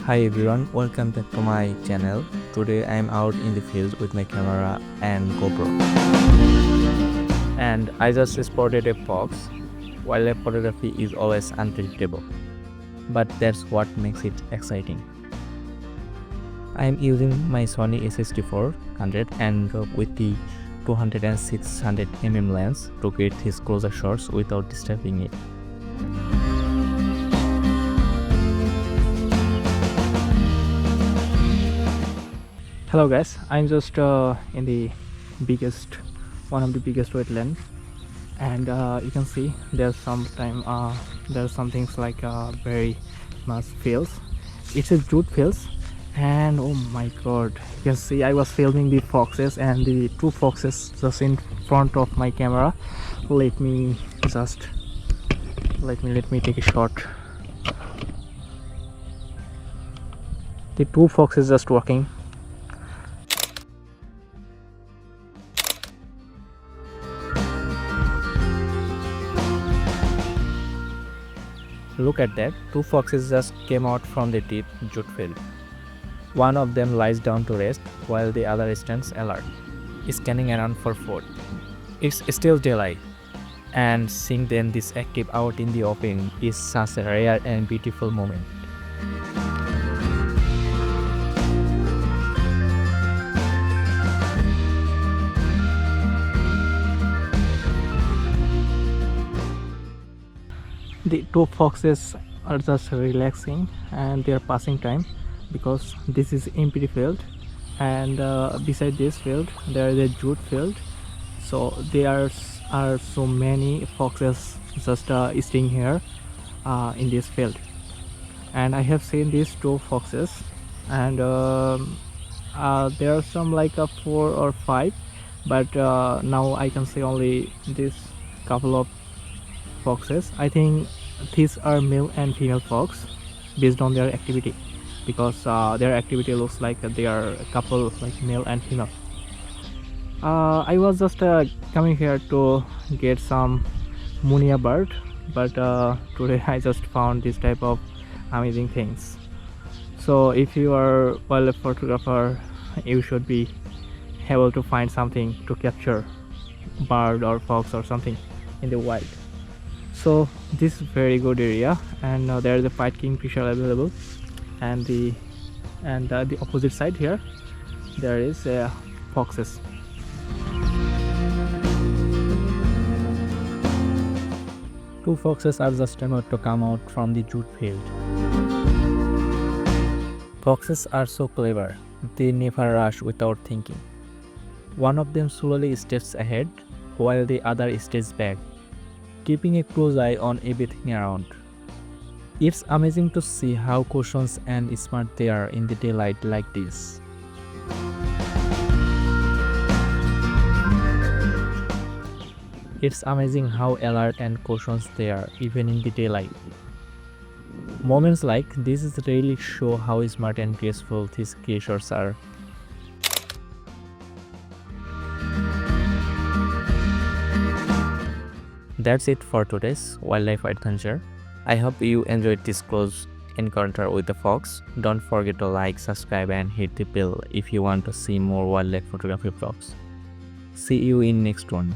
Hi everyone, welcome back to my channel. Today I am out in the field with my camera and GoPro. And I just spotted a fox. Wildlife photography is always unpredictable, but that's what makes it exciting. I am using my Sony a6400 and with the 200 and 600mm lens to get these closer shots without disturbing it. Hello guys, I'm just in the one of the biggest wetland, and you can see there's some things like very much fields. It's a jute fields, and oh my god, you can see I was filming the foxes and the two foxes just in front of my camera. Let me take a shot. The two foxes just walking. Look at that, two foxes just came out from the deep jute field. One of them lies down to rest while the other stands alert, scanning around for food. It's still daylight, and seeing them this active out in the open is such a rare and beautiful moment. The two foxes are just relaxing and they are passing time because this is empty field, and beside this field there is a jute field, so there are so many foxes just staying here in this field. And I have seen these two foxes, and there are some like 4 or 5, but now I can see only this couple of foxes. I think these are male and female fox based on their activity, because their activity looks like they are a couple, like male and female. I was just coming here to get some munia bird, but today I just found this type of amazing things. So if you are wildlife photographer, you should be able to find something to capture bird or fox or something in the wild. So this is very good area, and there is a white kingfisher available, and the opposite side here there is foxes. Two foxes are just about to come out from the jute field. Foxes are so clever, they never rush without thinking. One of them slowly steps ahead while the other stays back, keeping a close eye on everything around. It's amazing to see how cautious and smart they are in the daylight like this. It's amazing how alert and cautious they are even in the daylight. Moments like this really show how smart and graceful these creatures are. That's it for today's wildlife adventure. I hope you enjoyed this close encounter with the fox. Don't forget to like, subscribe and hit the bell if you want to see more wildlife photography vlogs. See you in next one.